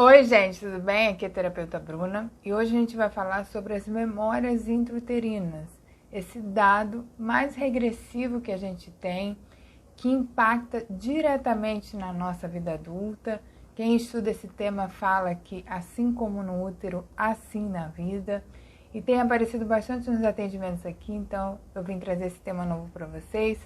Oi, gente, tudo bem? Aqui é a terapeuta Bruna e hoje a gente vai falar sobre as memórias intrauterinas, esse dado mais regressivo que a gente tem, que impacta diretamente na nossa vida adulta. Quem estuda esse tema fala que, assim como no útero, assim na vida. E tem aparecido bastante nos atendimentos aqui, então eu vim trazer esse tema novo para vocês,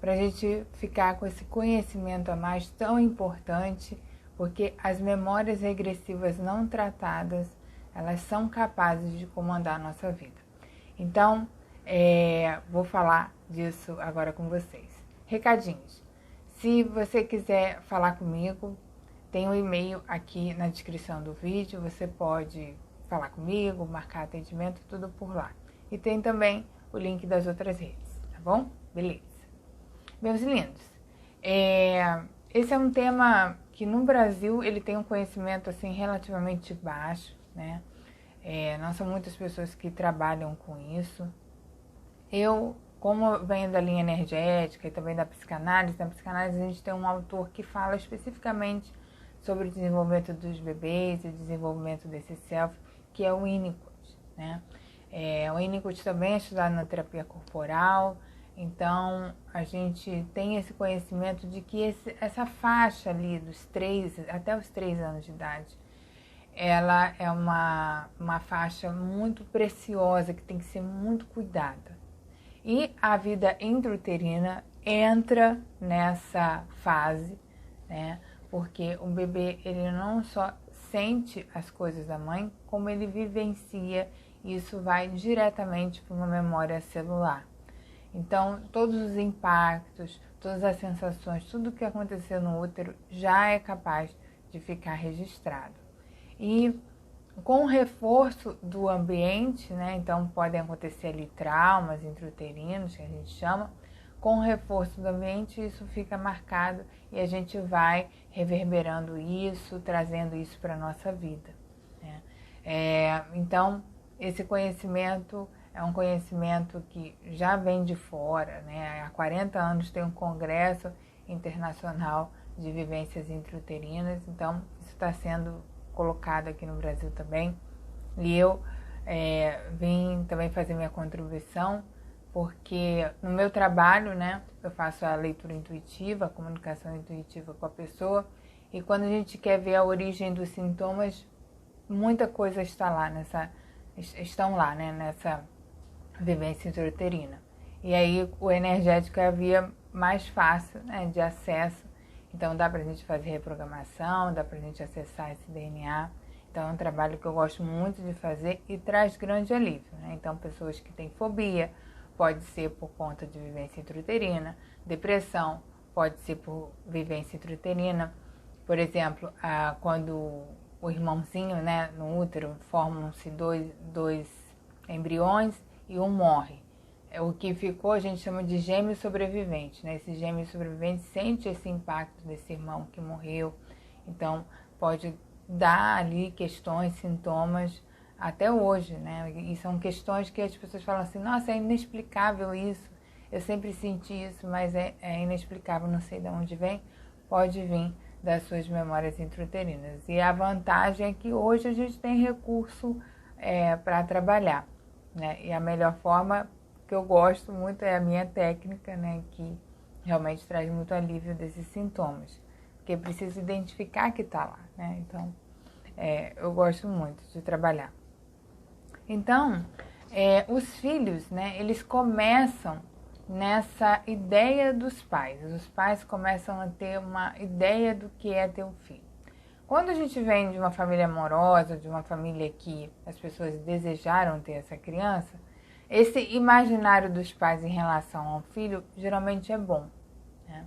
para a gente ficar com esse conhecimento a mais tão importante, porque as memórias regressivas não tratadas, elas são capazes de comandar a nossa vida. Então, vou falar disso agora com vocês. Recadinhos. Se você quiser falar comigo, tem um e-mail aqui na descrição do vídeo, você pode falar comigo, marcar atendimento, tudo por lá. E tem também o link das outras redes, tá bom? Beleza. Meus lindos, esse é um tema que no Brasil ele tem um conhecimento assim relativamente baixo, né? Não são muitas pessoas que trabalham com isso. Eu, como venho da linha energética e também da psicanálise, na psicanálise a gente tem um autor que fala especificamente sobre o desenvolvimento dos bebês e o desenvolvimento desse self, que é o Winnicott, né? O Winnicott também é estudado na terapia corporal. Então, a gente tem esse conhecimento de que essa faixa ali dos 3 até os 3 anos de idade, ela é uma faixa muito preciosa que tem que ser muito cuidada. E a vida intrauterina entra nessa fase, né? Porque o bebê, ele não só sente as coisas da mãe, como ele vivencia, e isso vai diretamente para uma memória celular. Então, todos os impactos, todas as sensações, tudo o que aconteceu no útero já é capaz de ficar registrado. E com o reforço do ambiente, né, então podem acontecer ali traumas intrauterinos, que a gente chama, com o reforço do ambiente isso fica marcado e a gente vai reverberando isso, trazendo isso para a nossa vida, né? Então, esse conhecimento é um conhecimento que já vem de fora, né? Há 40 anos tem um congresso internacional de vivências intrauterinas, então isso está sendo colocado aqui no Brasil também. E eu vim também fazer minha contribuição, porque no meu trabalho, né, eu faço a leitura intuitiva, a comunicação intuitiva com a pessoa, e quando a gente quer ver a origem dos sintomas, muita coisa estão lá, né, nessa vivência intrauterina. E aí o energético é a via mais fácil, né, de acesso. Então dá pra gente fazer reprogramação, dá pra gente acessar esse DNA. Então é um trabalho que eu gosto muito de fazer e traz grande alívio, né? Então pessoas que têm fobia, pode ser por conta de vivência intrauterina, depressão pode ser por vivência intrauterina. Por exemplo, quando o irmãozinho, né, no útero, formam-se dois embriões e um morre. O que ficou a gente chama de gêmeo sobrevivente, né? Esse gêmeo sobrevivente sente esse impacto desse irmão que morreu, então pode dar ali questões, sintomas até hoje, né? E são questões que as pessoas falam assim, nossa, é inexplicável isso, eu sempre senti isso, mas é inexplicável, não sei de onde vem, pode vir das suas memórias intrauterinas. E a vantagem é que hoje a gente tem recurso para trabalhar, né? E a melhor forma que eu gosto muito é a minha técnica, né, que realmente traz muito alívio desses sintomas, porque precisa identificar que está lá, né? Então, eu gosto muito de trabalhar. Então, os filhos, né, eles começam nessa ideia dos pais. Os pais começam a ter uma ideia do que é ter um filho. Quando a gente vem de uma família amorosa, de uma família que as pessoas desejaram ter essa criança, esse imaginário dos pais em relação ao filho geralmente é bom, né?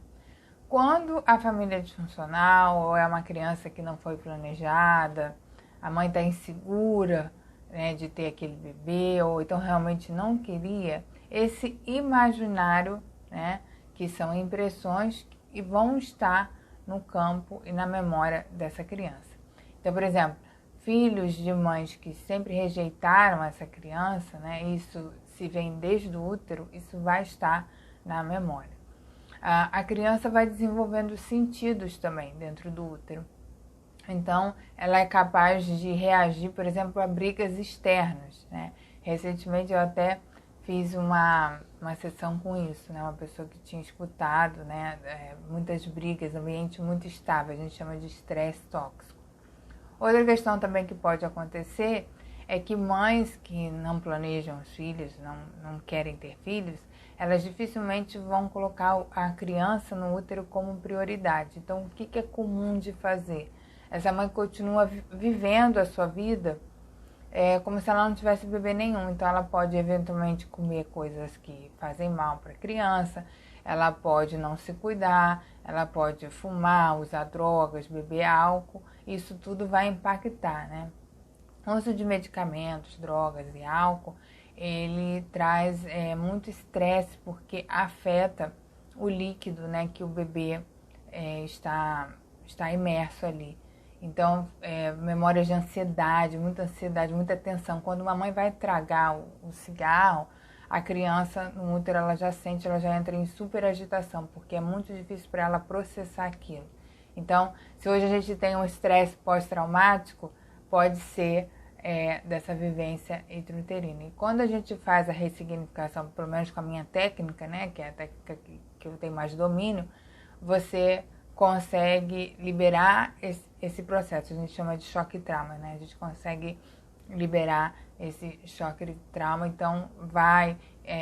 Quando a família é disfuncional ou é uma criança que não foi planejada, a mãe está insegura, né, de ter aquele bebê ou então realmente não queria, esse imaginário, né, que são impressões e vão estar no campo e na memória dessa criança. Então, por exemplo, filhos de mães que sempre rejeitaram essa criança, né, isso se vem desde o útero, isso vai estar na memória. A criança vai desenvolvendo sentidos também dentro do útero. Então, ela é capaz de reagir, por exemplo, a brigas externas, né? Recentemente eu até fiz uma sessão com isso, né? Uma pessoa que tinha escutado, né? Muitas brigas, ambiente muito estável, a gente chama de estresse tóxico. Outra questão também que pode acontecer é que mães que não planejam os filhos, não querem ter filhos, elas dificilmente vão colocar a criança no útero como prioridade. Então, o que é comum de fazer? Essa mãe continua vivendo a sua vida como se ela não tivesse bebê nenhum. Então, ela pode eventualmente comer coisas que fazem mal para a criança, ela pode não se cuidar, ela pode fumar, usar drogas, beber álcool. Isso tudo vai impactar, né? O uso de medicamentos, drogas e álcool, ele traz muito estresse porque afeta o líquido, né, que o bebê está imerso ali. Então, memórias de ansiedade, muita tensão. Quando uma mãe vai tragar o cigarro, a criança no útero ela já entra em super agitação, porque é muito difícil para ela processar aquilo. Então, se hoje a gente tem um estresse pós-traumático, pode ser dessa vivência intrauterina. E quando a gente faz a ressignificação, pelo menos com a minha técnica, né, que é a técnica que eu tenho mais domínio, você consegue liberar esse processo. A gente chama de choque e trauma, né? A gente consegue liberar esse choque e trauma, então vai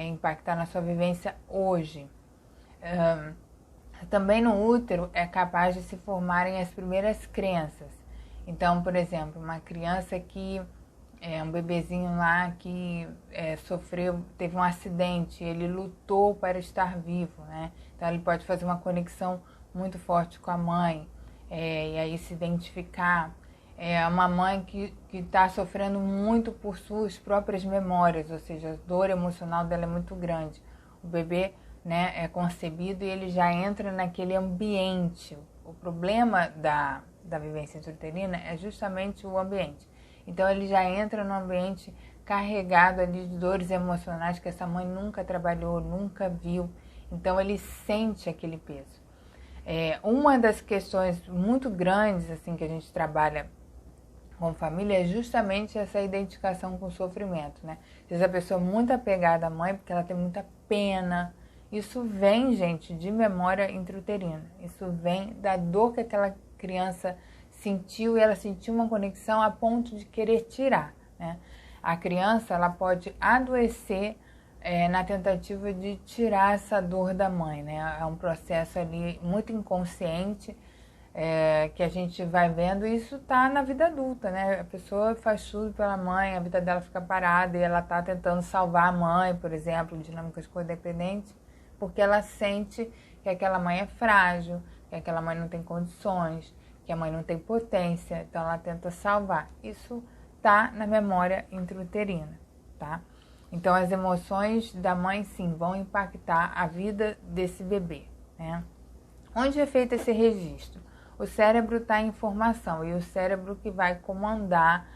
impactar na sua vivência hoje. Também no útero é capaz de se formarem as primeiras crenças. Então, por exemplo, uma criança que um bebezinho lá que teve um acidente, ele lutou para estar vivo, né? Então ele pode fazer uma conexão muito forte com a mãe, e aí se identificar. Uma mãe que está sofrendo muito por suas próprias memórias, ou seja, a dor emocional dela é muito grande. O bebê, né, é concebido e ele já entra naquele ambiente. O problema da vivência intrauterina é justamente o ambiente. Então ele já entra no ambiente carregado ali de dores emocionais que essa mãe nunca trabalhou, nunca viu. Então ele sente aquele peso. Uma das questões muito grandes assim que a gente trabalha com família é justamente essa identificação com o sofrimento, né? Às vezes a pessoa é muito apegada à mãe porque ela tem muita pena. Isso vem, gente, de memória intrauterina. Isso vem da dor que aquela criança sentiu e ela sentiu uma conexão a ponto de querer tirar, né? A criança ela pode adoecer na tentativa de tirar essa dor da mãe, né? É um processo ali muito inconsciente que a gente vai vendo, e isso tá na vida adulta, né? A pessoa faz tudo pela mãe, a vida dela fica parada e ela tá tentando salvar a mãe, por exemplo, dinâmicas codependentes, porque ela sente que aquela mãe é frágil, que aquela mãe não tem condições, que a mãe não tem potência, então ela tenta salvar. Isso tá na memória intrauterina, tá? Então as emoções da mãe sim vão impactar a vida desse bebê, né? Onde é feito esse registro? O cérebro está em formação e o cérebro que vai comandar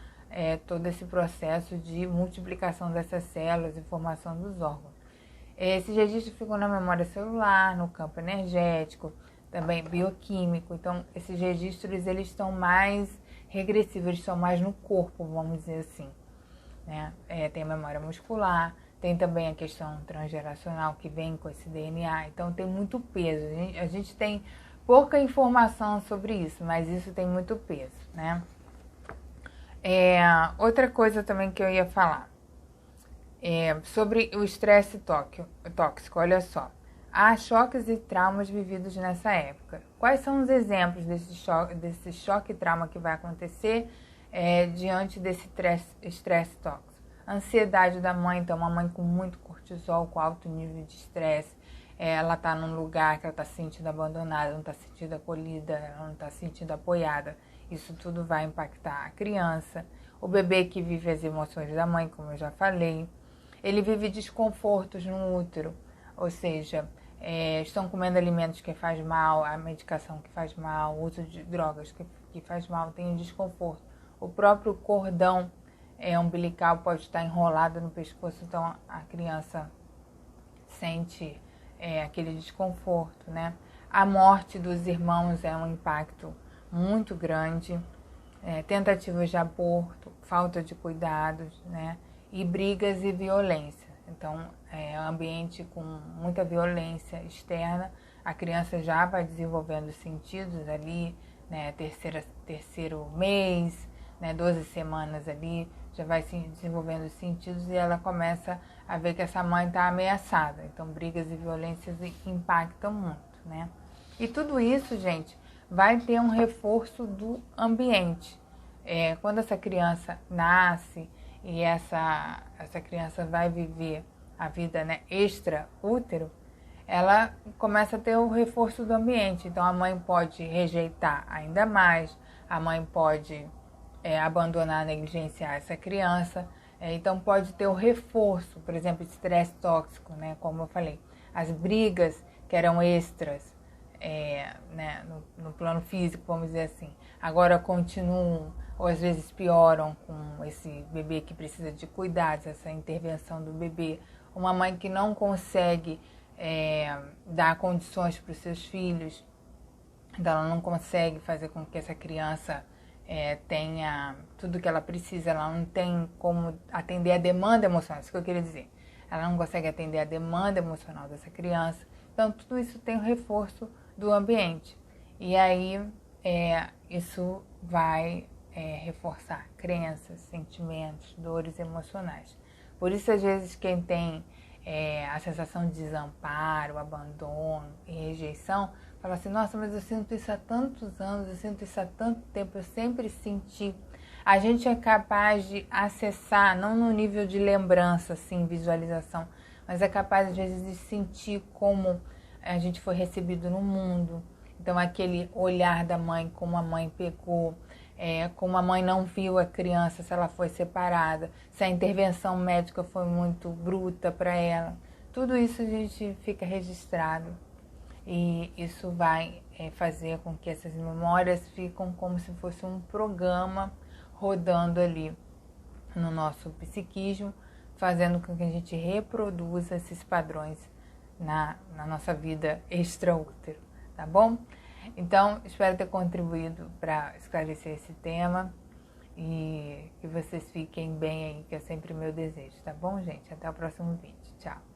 todo esse processo de multiplicação dessas células e formação dos órgãos. Esses registros ficam na memória celular, no campo energético, também bioquímico. Então, esses registros eles estão mais regressivos, eles estão mais no corpo, vamos dizer assim, né? Tem a memória muscular, tem também a questão transgeracional que vem com esse DNA. Então, tem muito peso. A gente tem pouca informação sobre isso, mas isso tem muito peso, né? Outra coisa também que eu ia falar sobre o estresse tóxico, olha só. Há choques e traumas vividos nessa época. Quais são os exemplos desse choque e trauma que vai acontecer diante desse estresse tóxico? Ansiedade da mãe, então uma mãe com muito cortisol, com alto nível de estresse, ela está num lugar que ela está se sentindo abandonada, não está se sentindo acolhida, ela não está se sentindo apoiada. Isso tudo vai impactar a criança. O bebê que vive as emoções da mãe, como eu já falei. Ele vive desconfortos no útero, ou seja, estão comendo alimentos que faz mal, a medicação que faz mal, o uso de drogas que faz mal, tem um desconforto. O próprio cordão umbilical pode estar enrolado no pescoço, então a criança sente aquele desconforto, né? A morte dos irmãos é um impacto muito grande, tentativas de aborto, falta de cuidados, né? E brigas e violência. Então, ambiente com muita violência externa, a criança já vai desenvolvendo sentidos ali, né? Terceiro mês, né? 12 semanas ali, já vai se desenvolvendo sentidos e ela começa a ver que essa mãe está ameaçada. Então, brigas e violências impactam muito, né? E tudo isso, gente, vai ter um reforço do ambiente. Quando essa criança nasce e essa criança vai viver a vida, né, extra-útero, ela começa a ter o reforço do ambiente. Então, a mãe pode rejeitar ainda mais, a mãe pode abandonar, negligenciar essa criança. Então, pode ter o reforço, por exemplo, estresse tóxico, né, como eu falei. As brigas que eram extras, né, no plano físico, vamos dizer assim, agora continuam ou às vezes pioram com esse bebê que precisa de cuidados, essa intervenção do bebê, uma mãe que não consegue dar condições para os seus filhos, então ela não consegue fazer com que essa criança tenha tudo que ela precisa, ela não tem como atender a demanda emocional, isso que eu queria dizer, ela não consegue atender a demanda emocional dessa criança, então tudo isso tem o reforço do ambiente. E aí isso vai reforçar crenças, sentimentos, dores emocionais. Por isso, às vezes, quem tem a sensação de desamparo, abandono e rejeição, fala assim, nossa, mas eu sinto isso há tantos anos, eu sinto isso há tanto tempo, eu sempre senti. A gente é capaz de acessar, não no nível de lembrança, assim, visualização, mas é capaz, às vezes, de sentir como a gente foi recebido no mundo. Então, aquele olhar da mãe, como a mãe pegou, como a mãe não viu a criança, se ela foi separada, se a intervenção médica foi muito bruta para ela. Tudo isso a gente fica registrado. E isso vai fazer com que essas memórias ficam como se fosse um programa rodando ali no nosso psiquismo, fazendo com que a gente reproduza esses padrões na nossa vida extraútero, tá bom? Então, espero ter contribuído para esclarecer esse tema e que vocês fiquem bem aí, que é sempre meu desejo, tá bom, gente? Até o próximo vídeo. Tchau!